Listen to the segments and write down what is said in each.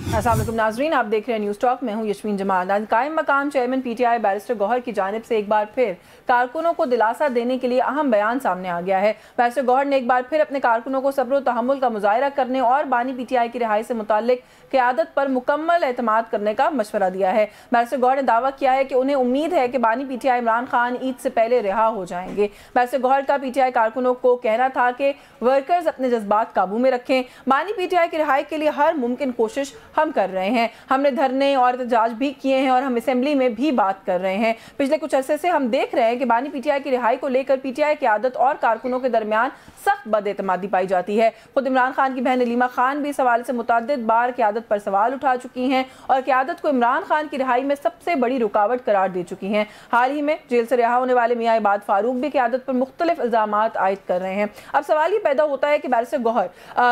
السلام علیکم ناظرین، آپ دیکھ رہے ہیں نیوز ٹاک، میں ہوں یشمین جمال۔ قائم مقام chairman P T I barrister Gohar کی جانب سے ایک بار پھر کارکنوں کو دلاسا دینے کے لیے اہم بیان سامنے آ گیا ہے۔ بیرسٹر گوہر نے ایک بار پھر اپنے کارکنوں کو صبر و تحمل کا مظاہرہ کرنے اور بانی پی ٹی آئی کی رہائی سے متعلق قیادت پر مکمل اعتماد کرنے کا مشورہ دیا ہے۔ بیرسٹر گوہر نے دعویٰ کیا ہے کہ انہیں امید ہے کہ بانی P T I Imran Khan Eid سے پہلے رہا ہو جائیں گے۔ بیرسٹر گوہر کا پی ٹی آئی کارکنوں کو کہنا تھا کہ ورکرز اپنے جذبات قابو میں رکھیں، بانی پی ٹی آئی کی رہائی کے لیے ہر ممکن کوشش ہم کر رہے ہیں، ہم نے دھرنے اور احتجاج بھی کیے ہیں اور ہم اسمبلی میں بھی بات کر رہے ہیں۔ پچھلے کچھ عرصے سے ہم دیکھ رہے ہیں کہ بانی پی ٹی آئی کی رہائی کو لے کر پی ٹی آئی قیادت اور کارکنوں کے درمیان سخت بد اعتمادی پائی جاتی ہے۔ خود عمران خان کی بہن علیمہ خان بھی اس حوالے سے متعدد بار قیادت پر سوال اٹھا چکی ہیں اور قیادت کو عمران خان کی رہائی میں سب سے بڑی رکاوٹ قرار دے چکی ہیں۔ حال ہی میں جیل سے رہا ہونے والے میاں عباد فاروق بھی قیادت پر مختلف الزامات عائد کر رہے ہیں۔ اب سوال یہ پیدا ہوتا ہے کہ بیرسٹر گوہر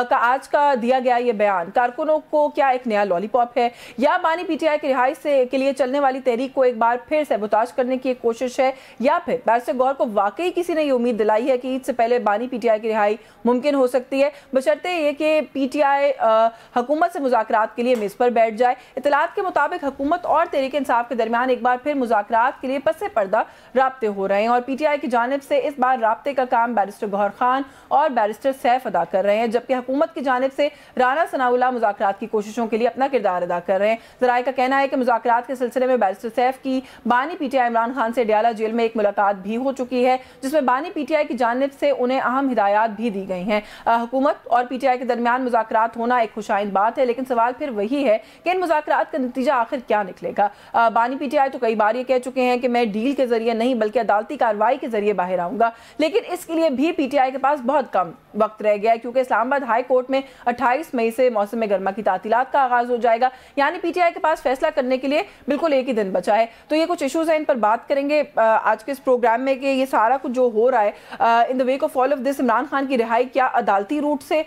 کا آج کا دیا گیا یہ بیان کارکنوں کو کیا ایک نیا لالی پاپ ہے، یا بانی پی ٹی آئی کی رہائی کے لیے چلنے والی تحریک کو ایک بار پھر سیبوتاژ کرنے کی ایک کوشش ہے، یا پھر بیرسٹر گوہر کو واقعی کسی نے یہ امید دلائی ہے کہ عید سے پہلے بانی پی ٹی آئی کی رہائی ممکن ہو سکتی ہے، بشرطے یہ کہ پی ٹی آئی حکومت سے مذاکرات کے لیے میز پر بیٹھ جائے۔ اطلاعات کے مطابق حکومت اور تحریک انصاف کے درمیان ایک بار پھر مذاکرات کے لیے پس پردہ رابطے ہو رہے ہیں اور پی ٹی آئی کی جانب سے اس بار رابطے کا کام بیرسٹر گوہر خان اور بیرسٹر سیف ادا کر رہے ہیں، جبکہ حکومت کی جانب سے رانا ثناءاللہ مذاکرات کی کوششوں کے لیے اپنا کردار ادا کر رہے ہیں۔ ذرائع کا کہنا ہے کہ مذاکرات کے سلسلے میں بیرسٹر سیف کی بانی P T I Imran Khan سے ڈیالہ جیل میں ایک ملاقات بھی ہو چکی ہے، جس میں بانی پی ٹی آئی کی جانب سے انہیں اہم ہدایات بھی دی گئی ہیں۔ حکومت اور پی ٹی آئی کے درمیان مذاکرات ہونا ایک خوش آئند بات ہے، لیکن سوال پھر وہی ہے کہ ان مذاکرات کا نتیجہ آخر کیا نکلے گا۔ بانی پی ٹی آئی تو کئی بار یہ کہہ چکے ہیں کہ میں ڈیل کے ذریعے نہیں بلکہ عدالتی کارروائی کے ذریعے باہر آؤں گا، لیکن اس کے لیے بھی پی ٹی آئی کے پاس بہت کم وقت رہ گیا ہے، کیونکہ اسلام آباد ہائی کورٹ میں 28 مئی سے موسم گرما کی تعطیلات کا آغاز ہو جائے گا، یعنی پی ٹی آئی کے پاس فیصلہ کرنے کے لیے بالکل ایک ہی دن بچا ہے۔ تو یہ کچھ ایشوز ہیں، ان پر بات کریں گے آج کے اس پروگرام میں کہ یہ سارا کچھ جو ہو رہا ہے in the wake of all of this, Imran Khan کی رہائی کیا عدالتی روٹ سے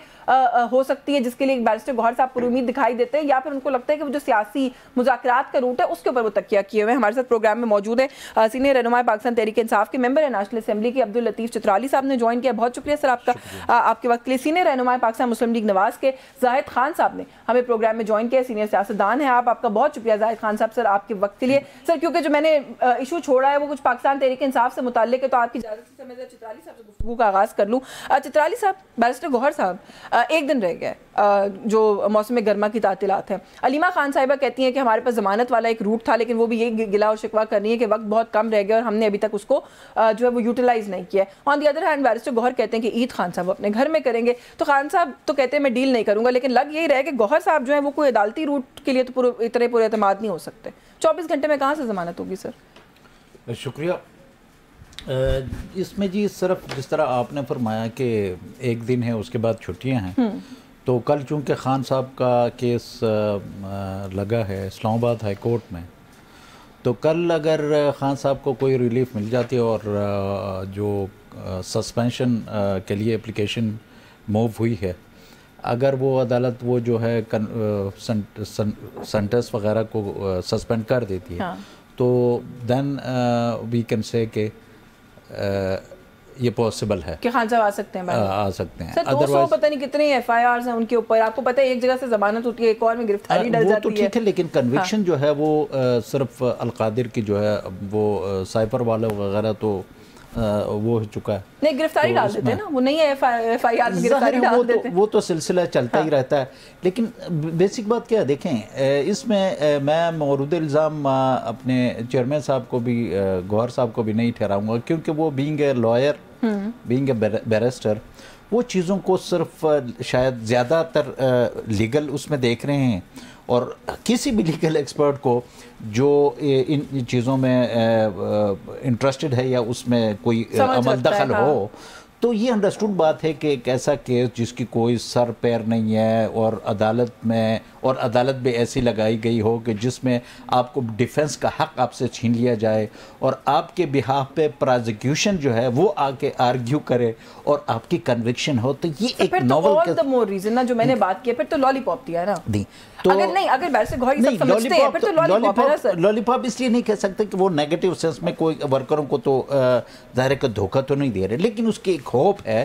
ہو سکتی ہے، جس کے لیے بیرسٹر گوہر صاحب پر امید دکھائی دیتے ہیں، یا پھر ان کو لگتا ہے کہ وہ جو سیاسی مذاکرات کا روٹ ہے اس کے اوپر وہ تکیہ کیے ہوئے ہیں۔ ہمارے ساتھ پروگرام میں موجود ہیں سینئر رہنما پاکستان تحریک انصاف کے ممبر ہیں نیشنل اسمبلی کے عبداللطیف چترالی صاحب نے جوائن کیا، بہت شکریہ سر آپ کا آپ کے وقت کے لیے۔ سینئر رہنما پاکستان مسلم لیگ نواز کے زاہد خان صاحب نے ہمیں پروگرام میں جوائن کیا، سینئر سیاستدان ہیں آپ کا بہت شکریہ زاہد خان صاحب سر آپ کے وقت کے لیے۔ سر کیونکہ جو میں نے ایشو چھوڑا ہے وہ کچھ پاکستان تحریک انصاف سے متعلق ہے، تو آپ کی اجازت سے میں چترالی صاحب سے گفتگو کا آغاز کر لوں۔ چترالی صاحب، بیرسٹر گوہر صاحب ایک دن رہ گیا جو موسم گرما کی تعطیلات ہیں، علیمہ خان صاحبہ کہتی ہیں کہ ہمارے پاس ضمانت والا ایک روٹ تھا، لیکن وہ بھی یہ گلا اور شکوہ کر رہی ہے کہ وقت بہت کم رہ گیا اور ہم نے ابھی تک اس کو جو ہے وہ یوٹیلائز نہیں کیا۔ آن دی ادر ہینڈ بیرسٹر گوہر کہتے ہیں کہ عید خان صاحب اپنے گھر میں کریں گے، تو خان صاحب تو کہتے ہیں میں ڈیل نہیں کروں گا، لیکن لگ یہی رہے کہ گوہر صاحب جو ہیں وہ کوئی عدالتی روٹ کے لیے تو اتنے پورے اعتماد نہیں ہو سکتے۔ 24 گھنٹے میں کہاں سے ضمانت ہوگی سر؟ شکریہ۔ اس میں جی صرف جس طرح آپ نے فرمایا کہ ایک دن ہے اس کے بعد چھٹیاں ہیں، تو کل چونکہ خان صاحب کا کیس لگا ہے اسلام آباد ہائی کورٹ میں، تو کل اگر خان صاحب کو کوئی ریلیف مل جاتی اور جو سسپینشن کے لیے اپلیکیشن موو ہوئی ہے، اگر وہ عدالت وہ جو ہے سنٹنس وغیرہ کو سسپینڈ کر دیتی ہے، تو دین وی کین سے کہ یہ پاسبل ہے کہ خان صاحب آ سکتے ہیں، آ سکتے ہیں۔ سر 200 پتہ نہیں کتنے ایف آئی آرز ہیں ان کے اوپر، آپ کو پتہ ہے ایک جگہ سے ضمانت ہوتی ہے ایک اور میں گرفتاری ڈل جاتی ہے، وہ تو ٹھیک ہے، لیکن کنوکشن جو ہے وہ صرف القادر کی جو ہے وہ سائفر والے وغیرہ تو وہ ہو چکا ہے، نہیں گرفتاری ڈال دیتے ہیں نا، وہ نہیں ہے ایف آئی آر گرفتاری ڈال دیتے ہیں، وہ تو سلسلہ چلتا ہی رہتا ہے۔ لیکن بیسک بات کیا ہے، دیکھیں اس میں میں مورود الزام اپنے چیئرمین صاحب کو بھی گوہر صاحب کو بھی نہیں ٹھہراؤں گا، کیونکہ وہ being a lawyer, being a barrister, وہ چیزوں کو صرف شاید زیادہ تر لیگل اس میں دیکھ رہے ہیں، اور کسی بھی لیگل ایکسپرٹ کو جو ان چیزوں میں انٹرسٹڈ ہے یا اس میں کوئی عمل دخل ہو، تو یہ انڈرسٹوڈ بات ہے کہ ایک ایسا کیس جس کی کوئی سر پیر نہیں ہے اور عدالت میں اور عدالت بھی ایسی لگائی گئی ہو کہ جس میں آپ کو ڈیفنس کا حق آپ سے چھین لیا جائے اور آپ کے بہاف پہ پرازیکیوشن جو ہے وہ آ کے آرگیو کرے اور آپ کی کنوکشن ہو، تو یہ ایک ناول پھر تو all the more reason نا جو میں نے بات کی ہے، پھر تو لالی پاپ دیا ہے نا، اگر بیرسٹر گوہر یہ سب سمجھتے ہیں پھر تو لالی پاپ ہے نا سر۔ لالی پاپ اس لیے نہیں کہہ سکتے کہ وہ نیگیٹو سینس میں کوئی ورکروں کو تو ظاہر ہے کہ دھوکہ تو نہیں دے رہے، لیکن اس کی ایک ہوپ ہے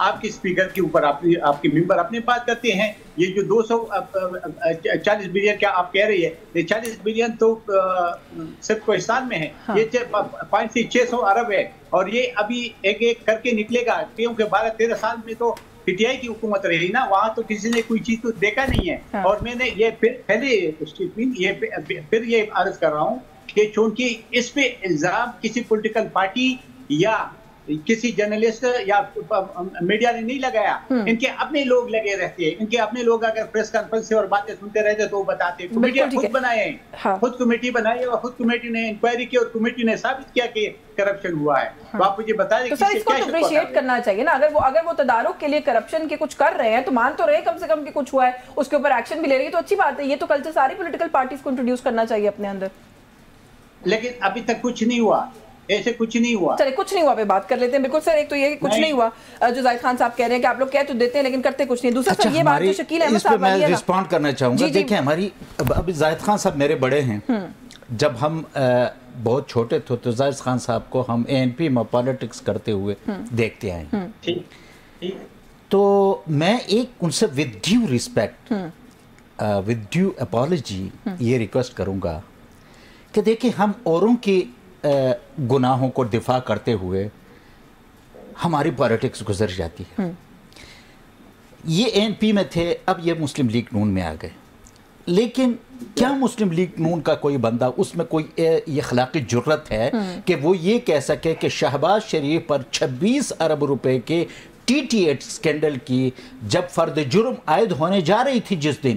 آپ کے اسپیکر کے اوپر آپ کے ممبر اپنے بات کرتے ہیں. یہ جو 240 بلین کیا آپ کہہ رہی ہے, یہ 40 بلین تو صرف پاکستان میں ہے, یہ 600 ارب ہے, اور یہ ابھی ایک ایک کر کے نکلے گا, کیونکہ 12-13 سال میں تو پی ٹی آئی کی حکومت رہی نا, وہاں تو کسی نے کوئی چیز تو دیکھا نہیں ہے. اور میں نے یہ پہلے پھر یہ عرض کر رہا ہوں کہ چونکہ اس پہ الزام کسی پولیٹیکل پارٹی یا کسی جرنلسٹ یا میڈیا نے نہیں لگایا, ان کے اپنے لوگ لگے رہتے ہیں. ان کے اپنے لوگ اگر پریس کانفرنس سے اور باتیں سنتے رہتے تو وہ بتاتے. کمیٹیاں خود بنائے ہیں, خود کمیٹی بنائی اور خود کمیٹی نے انکوائری کی اور کمیٹی نے ثابت کیا کہ کرپشن ہوا ہے. تو آپ مجھے بتائیں کہ اس کو اپریشیٹ کرنا چاہیے نا. اگر وہ تدارک کے لیے کرپشن کے کچھ کر رہے ہیں تو مان تو رہے کم سے کم کہ کچھ ہوا ہے, اس کے اوپر ایکشن بھی لے رہی ہے, تو اچھی بات ہے. یہ تو کلچر ساری پولیٹیکل پارٹیز کو انٹروڈیوس کرنا چاہیے اپنے اندر. لیکن ابھی تک کچھ نہیں ہوا, ایسے کچھ نہیں ہوا. چلے کچھ نہیں ہوا پہ بات کر لیتے ہیں. بالکل سر, ایک تو یہ کچھ نہیں ہوا جو زاہد خان صاحب کہہ رہے ہیں کہ آپ لوگ کہہ تو دیتے ہیں لیکن کرتے کچھ نہیں. دوسرا سر یہ بات جو شکیل احمد صاحب میں ریسپونڈ کرنا چاہوں گا. دیکھیں ہماری ابھی زاہد خان صاحب میرے بڑے ہیں. جب ہم بہت چھوٹے تھے تو زاہد خان صاحب کو ہم اے این پی میں پالیٹکس کرتے ہوئے دیکھتے آئے ہیں. تو میں ایک ان سے with due respect with due apology یہ ریکویسٹ کروں گا کہ دیکھیں ہم اوروں کی گناہوں کو دفاع کرتے ہوئے ہماری پالیٹکس گزر جاتی ہے. یہ اے این پی میں تھے, اب یہ مسلم لیگ نون میں آ گئے. لیکن کیا مسلم لیگ نون کا کوئی بندہ اس میں کوئی یہ اخلاقی جرت ہے کہ وہ یہ کہہ سکے کہ شہباز شریف پر 26 ارب روپے کے ٹی ٹی ایٹ اسکینڈل کی جب فرد جرم عائد ہونے جا رہی تھی, جس دن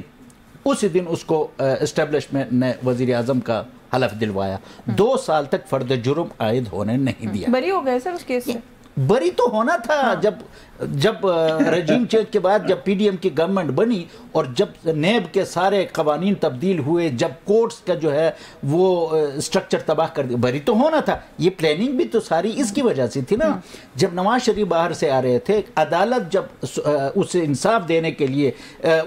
اسی دن اس کو اسٹیبلشمنٹ نے وزیر اعظم کا حلف دلوایا, 2 سال تک فرد جرم عائد ہونے نہیں دیا. بری ہو گئے سر اس کیس سے. بری تو ہونا تھا. جب رجیم چینج کے بعد جب پی ڈی ایم کی گورنمنٹ بنی اور جب نیب کے سارے قوانین تبدیل ہوئے, جب کورٹس کا جو ہے وہ اسٹرکچر تباہ کر دیا, بری تو ہونا تھا. یہ پلاننگ بھی تو ساری اس کی وجہ سے تھی نا. جب نواز شریف باہر سے آ رہے تھے, عدالت جب اسے انصاف دینے کے لیے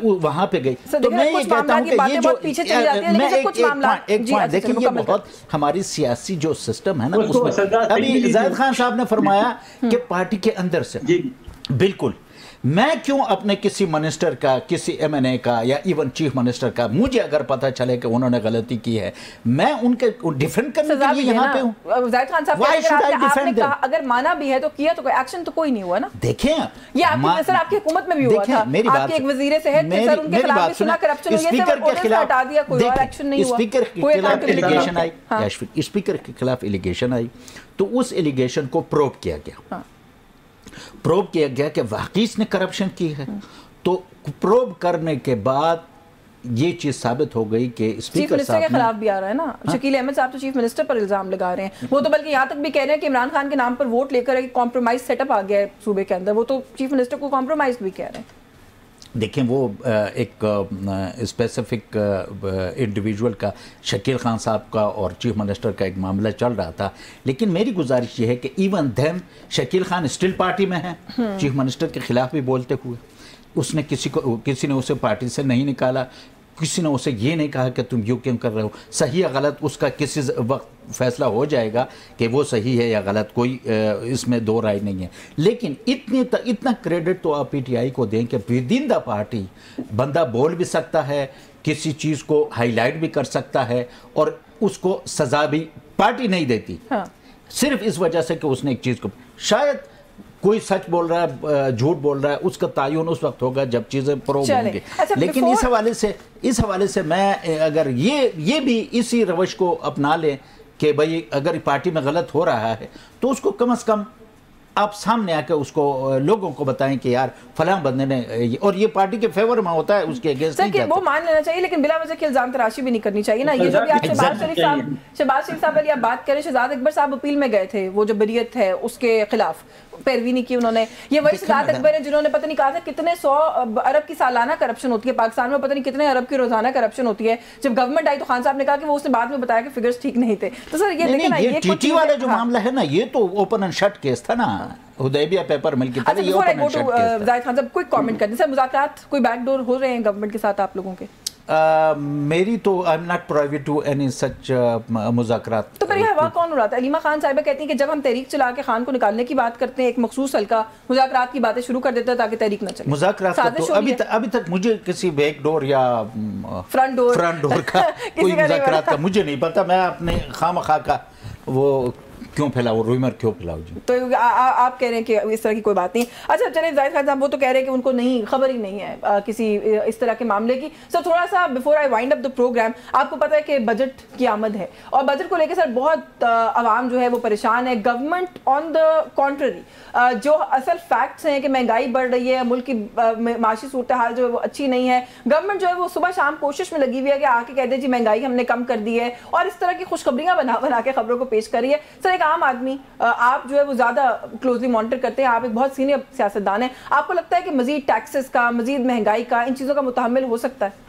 وہاں پہ گئی, تو میں یہ کہتا ہوں کہ یہ جو ایک پوائنٹ دیکھیں, یہ بہت ہماری سیاسی جو سسٹم ہے نا اس میں ابھی زاہد خان صاحب نے فرمایا کہ پارٹی کے اندر سے بالکل میں کیوں اپنے کسی منسٹر کا, کسی ایم این اے کا یا ایون چیف منسٹر کا, مجھے اگر پتہ چلے کہ انہوں نے غلطی کی ہے, میں ان کے ڈیفینڈ کرنے کے لیے یہاں پہ ہوں. زاہد خان صاحب اگر مانا بھی ہے تو کیا تو کوئی ایکشن تو کوئی نہیں ہوا نا. دیکھیں یہ آپ کی حکومت میں بھی ہوا تھا, آپ کے ایک وزیر صحت تھے سر, ان کے خلاف بھی سنا کرپشن ہوئی ہے, سر عہدے سے ہٹا دیا, کوئی اور ایکشن نہیں ہوا. اسپیکر کے خلاف ایلیگیشن آئی تو اس ایلیگیشن کو پروب کیا گیا. پروب کیا گیا کہ واقعی اس نے کرپشن کی ہے. تو پروب کرنے کے بعد یہ چیز ثابت ہو گئی کہ چیف منسٹر کے خلاف بھی آ رہا ہے نا. شکیل احمد صاحب تو چیف منسٹر پر الزام لگا رہے ہیں. وہ تو بلکہ یہاں تک بھی کہہ رہے ہیں کہ عمران خان کے نام پر ووٹ لے کر ایک کمپرومائز سیٹ اپ آ گیا ہے صوبے کے اندر. وہ تو چیف منسٹر کو کمپرومائز بھی کہہ رہے ہیں. دیکھیں وہ ایک اسپیسیفک انڈیویجول کا, شکیل خان صاحب کا اور چیف منسٹر کا ایک معاملہ چل رہا تھا. لیکن میری گزارش یہ ہے کہ even then Shakeel Khan still party میں ہیں, چیف منسٹر کے خلاف بھی بولتے ہوئے. اس نے کسی نے اسے پارٹی سے نہیں نکالا, کسی نے اسے یہ نہیں کہا کہ تم یوں کیوں کر رہے ہو. صحیح یا غلط اس کا کسی وقت فیصلہ ہو جائے گا کہ وہ صحیح ہے یا غلط, کوئی اس میں دو رائے نہیں ہے. لیکن اتنا کریڈٹ تو آپ پی ٹی آئی کو دیں کہ ود ان دا پارٹی بندہ بول بھی سکتا ہے, کسی چیز کو ہائی لائٹ بھی کر سکتا ہے, اور اس کو سزا بھی پارٹی نہیں دیتی صرف اس وجہ سے کہ اس نے ایک چیز کو, شاید کوئی سچ بول رہا ہے, جھوٹ بول رہا ہے, اس کا تعین اس وقت ہوگا جب چیزیں پروب ہوں گی. لیکن اس حوالے سے میں اگر یہ بھی اسی روش کو اپنا لیں کہ بھئی اگر پارٹی میں غلط ہو رہا ہے تو اس کو کم از کم آپ سامنے آ کے اس کو لوگوں کو بتائیں کہ یار فلاں بندے نے, اور یہ پارٹی کے فیور میں ہوتا ہے, اس کے اگینسٹ نہیں جاتا. وہ مان لینا چاہیے لیکن بلا وجہ کی الزام تراشی بھی نہیں کرنی چاہیے نا. یہ جو بھی آپ شہباز شریف صاحب والی آپ بات کریں, شہزاد اکبر صاحب اپیل میں گئے تھے, وہ جو بریت ہے اس کے خلاف پیروی نہیں کی انہوں نے. یہ وہی شہزاد اکبر ہیں جنہوں نے پتہ نہیں کہا تھا کتنے 100 ارب کی سالانہ کرپشن ہوتی ہے پاکستان میں, پتہ نہیں کتنے ارب کی روزانہ کرپشن ہوتی ہے. جب گورنمنٹ آئی تو خان صاحب نے کہا کہ وہ اس نے بعد میں بتایا کہ فگرز ٹھیک نہیں تھے. تو سر یہ دیکھیں نا, یہ ٹی ٹی والا جو معاملہ ہے نا, یہ تو اوپن اینڈ شٹ کیس تھا نا, حدیبیہ پیپر مل کی طرح. یہ اوپن اینڈ شٹ کیس تھا. زاہد خان صاحب کوئی کامنٹ کریں. سر مذاکرات کوئی بیک ڈور ہو رہے ہیں گورنمنٹ کے ساتھ آپ لوگوں کے؟ میری تو I am not private to any such مذاکرات. تو پھر یہ ہوا کون اڑاتا ہے؟ علیمہ خان صاحبہ کہتی ہیں کہ جب ہم تحریک چلا کے خان کو نکالنے کی بات کرتے ہیں ایک مخصوص حلقہ مذاکرات کی باتیں شروع کر دیتا ہے تاکہ تحریک نہ چلے. مذاکرات کا تو ابھی تک مجھے کسی بیک ڈور یا فرنٹ ڈور کا کوئی مذاکرات کا مجھے نہیں پتا. میں اپنے خواہ کا وہ کیوں پھیلاؤ رومر کیوں پھیلاؤ جی. تو آپ کہہ رہے ہیں کہ اس طرح کی کوئی بات نہیں. اچھا چلیں زاہد خان صاحب وہ تو کہہ رہے ہیں کہ ان کو نہیں خبر ہی نہیں ہے کسی اس طرح کے معاملے کی. سر تھوڑا سا before I وائنڈ up the programme, آپ کو پتہ ہے کہ بجٹ کی آمد ہے اور بجٹ کو لے کے سر بہت عوام جو ہے وہ پریشان ہے. گورنمنٹ آن دا کانٹرری جو اصل فیکٹس ہیں کہ مہنگائی بڑھ رہی ہے, ملک کی معاشی صورتحال جو ہے وہ اچھی نہیں ہے, گورنمنٹ جو ہے وہ صبح شام کوشش میں لگی ہوئی ہے کہ آ کے کہہ دے جی مہنگائی ہم نے کم کر دی ہے, اور اس طرح کی خوشخبریاں بنا کے خبروں کو پیش کر رہی ہے. سر ایک عام آدمی, آپ جو ہے وہ زیادہ کلوزلی مانیٹر کرتے ہیں, آپ ایک بہت سینئر سیاستدان ہیں, آپ کو لگتا ہے کہ مزید ٹیکسز کا, مزید مہنگائی کا, ان چیزوں کا متحمل ہو سکتا ہے؟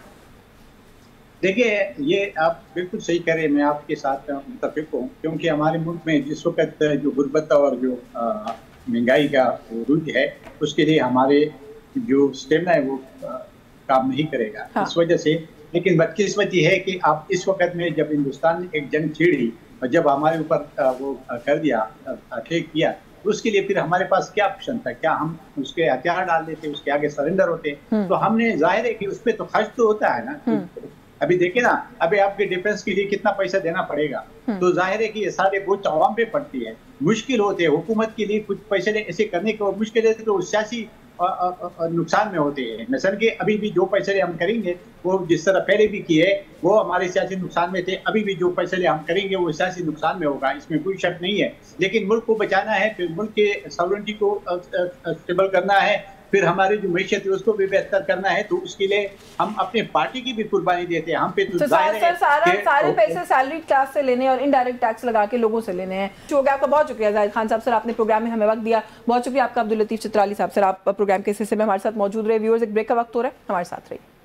دیکھیے یہ آپ بالکل صحیح کہہ رہے ہیں, میں آپ کے ساتھ متفق ہوں, کیونکہ ہمارے ملک میں جس وقت جو غربت اور جو مہنگائی کا عروج ہے اس کے لیے ہمارے جو اسٹیمنا ہے وہ کام نہیں کرے گا اس وجہ سے. لیکن بدقسمت یہ ہے کہ آپ اس وقت میں جب ہندوستان نے ایک جنگ چھیڑی اور جب ہمارے اوپر وہ کر دیا, اٹیک کیا, اس کے لیے پھر ہمارے پاس کیا آپشن تھا؟ کیا ہم اس کے ہتھیار ڈال دیتے, اس کے آگے سرنڈر ہوتے؟ تو ہم نے ظاہر ہے کہ اس پہ تو خرچ تو ہوتا ہے نا. ابھی دیکھیں نا, ابھی آپ کے ڈیفنس کے لیے کتنا پیسہ دینا پڑے گا, تو ظاہر ہے کہ یہ سارے بوجھ عوام پہ پڑتی ہے. مشکل ہوتے ہیں حکومت کے لیے کچھ پیسے ایسے کرنے کے مشکل ہے تو سیاسی نقصان میں ہوتے ہیں. مثلا کہ ابھی بھی جو فیصلے ہم کریں گے وہ جس طرح پہلے بھی کیے وہ ہمارے سیاسی نقصان میں تھے, ابھی بھی جو فیصلے ہم کریں گے وہ سیاسی نقصان میں ہوگا, اس میں کوئی شک نہیں ہے. لیکن ملک کو بچانا ہے, پھر ملک کے ساورنٹی کو اسٹیبل کرنا ہے, پھر ہماری جو معیشت ہے اس کو بھی بہتر کرنا ہے, تو اس کے لیے ہم اپنے پارٹی کی بھی قربانی دیتے ہیں. ہم پہ تو سارے پیسے سیلری کلاس سے لینے اور انڈائریکٹ ٹیکس لگا کے لوگوں سے لینے ہیں. آپ کا بہت شکریہ زاہد خان صاحب, سر آپ نے پروگرام میں ہمیں وقت دیا, بہت شکریہ آپ کا. عبداللطیف چترالی صاحب, سر آپ پروگرام کے اس حصے میں ہمارے ساتھ موجود رہے. ویورز ایک بریک کا وقت ہو رہا ہے, ہمارے ساتھ رہیے.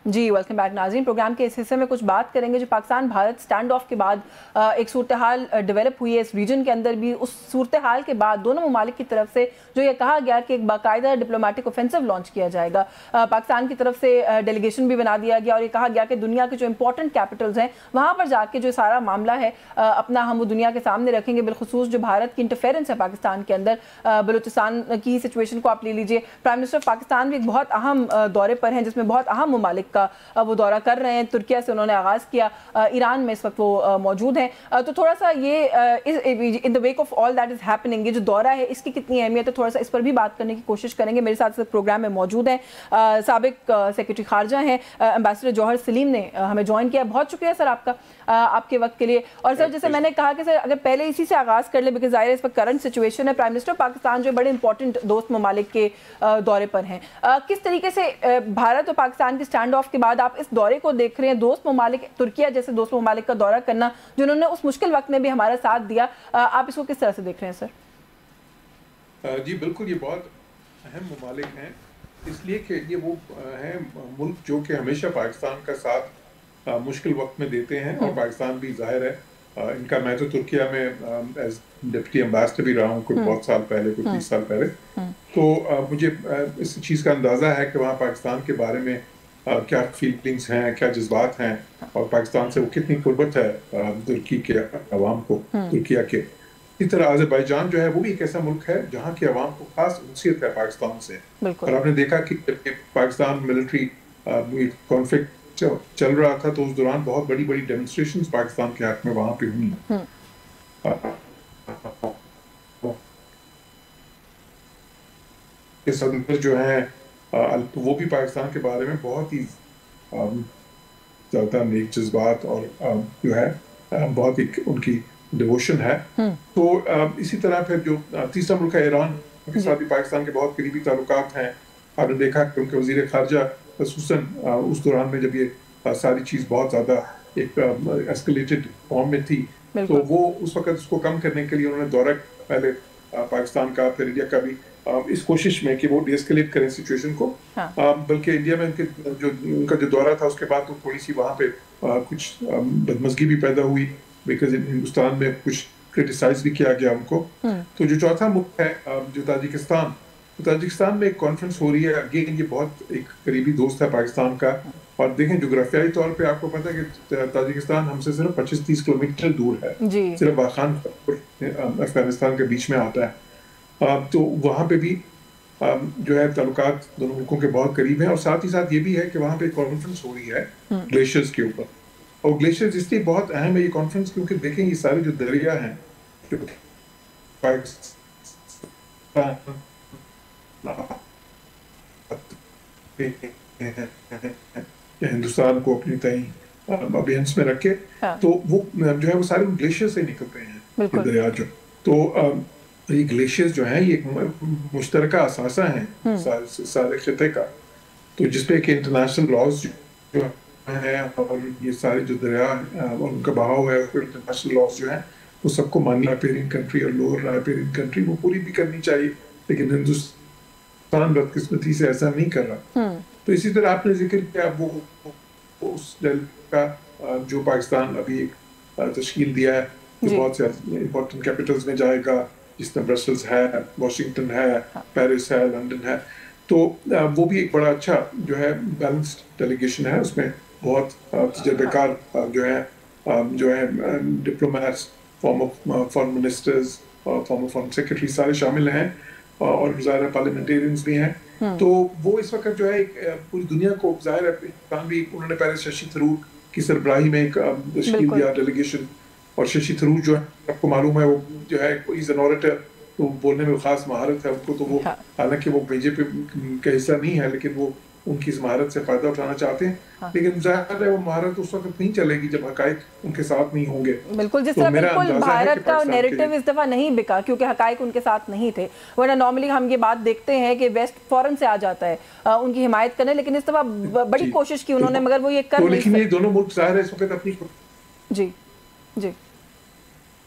جی ویلکم بیک ناظرین. پروگرام کے اس حصے میں کچھ بات کریں گے جو پاکستان بھارت سٹینڈ آف کے بعد ایک صورتحال ڈیولپ ہوئی ہے اس ریجن کے اندر بھی. اس صورتحال کے بعد دونوں ممالک کی طرف سے جو یہ کہا گیا کہ ایک باقاعدہ ڈپلومیٹک اوفینسو لانچ کیا جائے گا. پاکستان کی طرف سے ڈیلیگیشن بھی بنا دیا گیا اور یہ کہا گیا کہ دنیا کے جو امپورٹنٹ کیپٹلز ہیں وہاں پر جا کے جو سارا معاملہ ہے اپنا ہم وہ دنیا کے سامنے رکھیں گے. بالخصوص جو بھارت کی انٹرفیرنس ہے پاکستان کے اندر, بلوچستان کی سچویشن کو آپ لے لیجئے. پرائم منسٹر پاکستان بھی ایک بہت اہم دورے پر ہیں جس میں بہت اہم ممالک کا وہ دورہ کر رہے ہیں. ترکیہ سے انہوں نے آغاز کیا, ایران میں اس وقت وہ موجود ہیں. تو تھوڑا سا یہ in the wake of all that is happening یہ جو دورہ ہے اس کی کتنی اہمیت ہے, تھوڑا سا اس پر بھی بات کرنے کی کوشش کریں گے. میرے ساتھ اس پروگرام میں موجود ہیں سابق سیکرٹری خارجہ ہیں ایمبیسڈر جوہر سلیم نے ہمیں جوائن کیا. بہت شکریہ سر آپ کا آپ کے وقت کے لیے. اور سر جیسے میں نے کہا کہ سر اگر پہلے اسی سے آغاز کر لیں بیکاز ظاہر ہے اس وقت کرنٹ سچویشن ہے, پرائم منسٹر پاکستان جو بڑے امپورٹنٹ دوست ممالک کے دورے پر ہیں, کس طریقے سے بھارت اور پاکستان کے اسٹینڈ آف کے بعد آپ اس دورے کو دیکھ رہے ہیں؟ دوست ممالک ترکیہ جیسے دوست ممالک کا دورہ کرنا جنہوں نے اس مشکل وقت میں بھی ہمارا ساتھ دیا, آپ اس کو کس طرح سے دیکھ رہے ہیں سر؟ جی بالکل, یہ بہت اہم ممالک ہیں اس لیے کہ یہ وہ ہیں ملک جو کہ ہمیشہ پاکستان کا ساتھ مشکل وقت میں دیتے ہیں, اور پاکستان بھی ظاہر ہے ان کا. میں تو ترکیہ میں ایز ڈپٹی ایمبیسڈر بھی رہا ہوں کوئی بہت سال پہلے, کوئی 30 سال پہلے, تو مجھے اس چیز کا اندازہ ہے کہ وہاں پاکستان کے بارے میں کیا فیلنگس ہیں, کیا جذبات ہیں, اور پاکستان سے وہ کتنی قربت ہے ترکی کے عوام کو, ترکیہ کے. اسی طرح آذربائیجان جو ہے وہ بھی ایک ایسا ملک ہے جہاں کے عوام کو خاص انسیت ہے پاکستان سے. اور آپ نے دیکھا کہ جب پاکستان ملٹری کانفلکٹ چل رہا تھا تو اس دوران بہت بڑی بڑی ڈیمونسٹریشنز پاکستان کے حق میں وہاں پہ ہوئی. صدر جو ہیں وہ بھی پاکستان کے بارے میں بہت ہی زیادہ نیک جذبات اور جو ہے بہت ہی ان کی ڈیووشن ہے. تو اسی طرح پھر جو تیسرا ملک ہے ایران, ان کے ساتھ بھی پاکستان کے بہت قریبی تعلقات ہیں. آپ نے دیکھا کہ ان کے وزیر خارجہ خصوصاً اس دوران میں جب یہ ساری چیز بہت زیادہ ایک ایسکلیٹڈ فارم میں تھی تو وہ اس وقت اس کو کم کرنے کے لیے انہوں نے دورہ پہلے پاکستان کا پھر انڈیا کا بھی اس کوشش میں کہ وہ ڈی ایسکلیٹ کریں سچویشن کو. بلکہ انڈیا میں ان کا جو دورہ تھا اس کے بعد تو تھوڑی سی وہاں پہ کچھ بدمزگی بھی پیدا ہوئی بیکاز ہندوستان میں کچھ کرٹیسائز بھی کیا گیا ان کو. تو جو چوتھا ملک ہے جو تاجکستان, تاجکستان میں ایک کانفرنس ہو رہی ہے. اگین یہ بہت ایک قریبی دوست ہے پاکستان کا, اور دیکھیں جغرافیائی طور پہ آپ کو پتہ ہے کہ تاجکستان ہم سے صرف 25-30 کلومیٹر دور ہے, صرف باخان افغانستان کے بیچ میں آتا ہے. تو وہاں پہ بھی جو ہے تعلقات دونوں ملکوں کے بہت قریب ہیں, اور ساتھ ہی ساتھ یہ بھی ہے کہ وہاں پہ ایک کانفرنس ہو رہی ہے گلیشیئرز کے اوپر. اور گلیشیئرز اس لیے بہت اہم ہے یہ کانفرنس کیونکہ دیکھیں یہ سارے جو دریا ہیں ہندوستان کو اپنی تئیں ابینس میں رکھے, تو وہ جو ہے وہ سارے گلیشیئر سے نکلتے ہیں یہ دریا جو. تو یہ گلیشیئرز جو ہیں یہ ایک مشترکہ اثاثہ ہیں سارے خطے کا, تو جس پہ کہ انٹرنیشنل لاز جو ہیں اور یہ سارے جو دریا اور ان کا بہاؤ ہے, انٹرنیشنل لاز جو ہیں وہ سب کو ماننی رائپیرین کنٹری اور لوور رائپیرین کنٹری وہ پوری بھی کرنی چاہیے, لیکن ہندوستان بدقسمتی سے ایسا نہیں کر رہا. تو اسی طرح آپ نے ذکر کیا وہ اس ڈیل کا جو پاکستان ابھی ایک تشکیل دیا ہے جو بہت سے امپورٹنٹ کیپٹلز میں جائے گا, جس میں برسلز ہے, واشنگٹن ہے, پیرس ہے, لنڈن ہے. تو وہ بھی ایک بڑا اچھا جو ہے بیلنسڈ ڈیلیگیشن ہے. اس میں بہت تجربہ کار جو ہے diplomats, foreign ministers, former foreign secretary سارے شامل ہیں, اور ظاہر پارلیمنٹیرینز بھی ہیں. تو وہ اس وقت جو ہے پوری دنیا کو ظاہر ہے پاکستان بھی انہوں نے پہلے ششی تھرور کی سربراہی میں ایک تشکیل دیا ڈیلیگیشن, اور ششی تھرور جو ہے آپ کو معلوم ہے وہ جو ہے از این اوریٹر, تو بولنے میں خاص مہارت ہے ان کو. تو وہ حالانکہ وہ بی جے پی کا حصہ نہیں ہے لیکن وہ ان کی اس مہارت سے فائدہ اٹھانا چاہتے ہیں, لیکن ظاہر ہے وہ مہارت اس وقت نہیں چلے گی جب حقائق ان کے ساتھ نہیں ہوں گے. بالکل, جس طرح بالکل بھارت کا نیریٹو اس دفعہ نہیں بکا کیونکہ حقائق ان کے ساتھ نہیں تھے, ورنہ نارملی ہم یہ بات دیکھتے ہیں کہ ویسٹ فوراً سے آ جاتا ہے ان کی حمایت کرنے, لیکن اس دفعہ بڑی کوشش کی انہوں نے مگر وہ یہ کر نہیں سکتے. لیکن یہ دونوں ملک ظاہر ہے اس وقت اپنی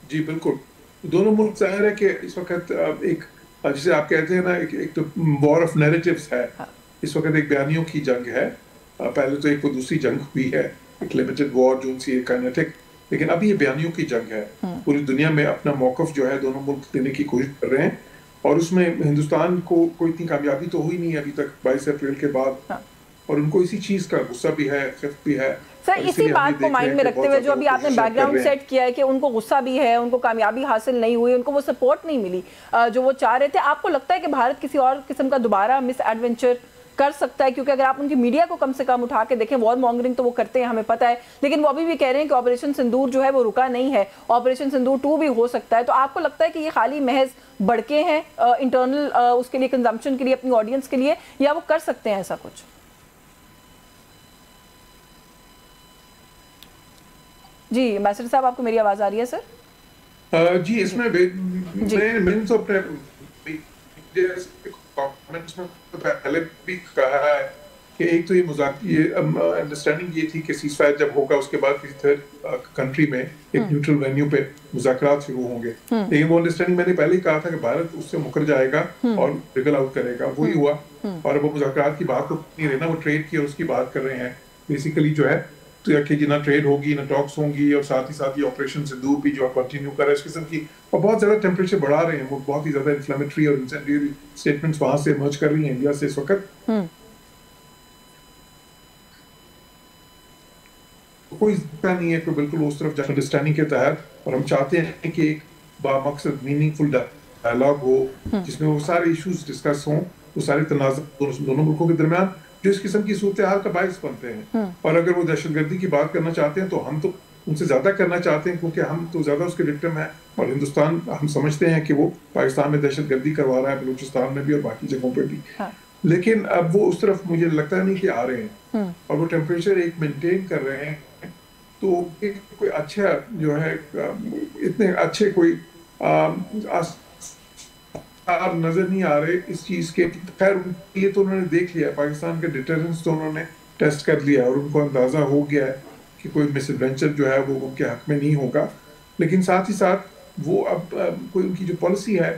جی بالکل دونوں ملک ظاہر ہے کہ اس وقت ایک جسے آپ کہتے ہیں نا ایک تو وار آف نیریٹیوز ہے اس وقت, ایک بیانیوں کی جنگ ہے. پہلے تو ایک وہ دوسری جنگ ہوئی ہے, ایک لمیٹڈ وار جو ان سی کائنیٹک, لیکن ابھی یہ بیانیوں کی جنگ ہے. پوری دنیا میں اپنا موقف جو ہے دونوں ملک دینے کی کوشش کر رہے ہیں, اور اس میں ہندوستان کو کوئی اتنی کامیابی تو ہوئی نہیں ابھی تک 22 اپریل کے بعد, اور ان کو اسی چیز کا غصہ بھی ہے, خفت بھی ہے. سر اسی بات کو مائنڈ میں رکھتے ہوئے جو ابھی آپ نے بیک گراؤنڈ سیٹ کیا ہے کہ ان کو غصہ بھی ہے, ان کو کامیابی حاصل نہیں ہوئی, ان کو وہ سپورٹ نہیں ملی جو وہ چاہ رہے تھے, آپ کو لگتا ہے کہ بھارت کسی اور قسم کا دوبارہ مس ایڈونچر کر سکتا ہے؟ کیونکہ اگر آپ ان کی میڈیا کو کم سے کم اٹھا کے دیکھیں, وار مانگرنگ تو وہ کرتے ہیں ہمیں پتہ ہے, لیکن وہ ابھی بھی کہہ رہے ہیں کہ آپریشن سندور جو ہے وہ رکا نہیں ہے, آپریشن سندور 2 بھی ہو سکتا ہے. تو آپ کو لگتا ہے کہ یہ خالی محض بڑکے ہیں انٹرنل اس کے لیے کنزمپشن کے لیے, اپنی آڈینس کے لیے, یا وہ کر سکتے ہیں ایسا کچھ؟ جی ایمبیسڈر صاحب آپ کو میری آواز آ رہی ہے سر؟ جی اس میں میں تو اپنے کامنٹس میں پہلے بھی کہا ہے کہ ایک تو یہ انڈرسٹینڈنگ یہ تھی کہ سیز فائر جب ہوگا اس کے بعد کسی تھرڈ کنٹری میں ایک نیوٹرل وینیو پہ مذاکرات شروع ہوں گے, لیکن وہ انڈرسٹینڈنگ میں نے پہلے ہی کہا تھا کہ بھارت اس سے مکر جائے گا اور ریگل آؤٹ کرے گا. وہی ہوا, اور اب وہ مذاکرات کی بات تو نہیں رہنا, وہ ٹریڈ کی اور اس کی بات کر رہے ہیں بیسیکلی جو ہے, تو کہ نہ ٹریڈ ہوگی نہ ٹاکس ہوں گی, اور ساتھ ہی ساتھ یہ آپریشن سندور بھی جو کنٹینیو کر رہا ہے اس قسم کی, اور بہت زیادہ ٹیمپریچر بڑھا رہے ہیں. وہ بہت ہی زیادہ انفلیمیٹری اور انسینڈیری اسٹیٹمنٹس وہاں سے ایمرج کر رہی ہیں انڈیا سے اس وقت. کوئی ذکر نہیں ہے کہ بالکل اس طرف انڈرسٹینڈنگ کے تحت, اور ہم چاہتے ہیں کہ ایک بامقصد میننگ فل ڈائلاگ ہو جس میں وہ سارے ایشوز ڈسکس ہوں, وہ سارے تنازع دونوں ملکوں کے درمیان جو اس قسم کی صورتحال کا باعث بنتے ہیں. اور اگر وہ دہشت گردی کی بات کرنا چاہتے ہیں تو ہم تو ان سے زیادہ کرنا چاہتے ہیں کیونکہ ہم تو زیادہ اس کے وکٹم ہیں, اور ہندوستان ہم سمجھتے ہیں کہ وہ پاکستان میں دہشت گردی کروا رہا ہے, بلوچستان میں بھی اور باقی جگہوں پہ بھی, لیکن اب وہ اس طرف مجھے لگتا نہیں کہ آ رہے ہیں, اور وہ ٹیمپریچر ایک مینٹین کر رہے ہیں. تو کوئی اچھا جو ہے اتنے اچھے کوئی آپ نظر نہیں آ رہے اس چیز کے. خیر یہ تو انہوں نے دیکھ لیا, پاکستان کے ڈیٹرنس تو انہوں نے ٹیسٹ کر لیا, اور ان کو اندازہ ہو گیا ہے کہ کوئی مس ایڈونچر جو ہے وہ ان کے حق میں نہیں ہوگا. لیکن ساتھ ہی ساتھ وہ اب کوئی ان کی جو پالیسی ہے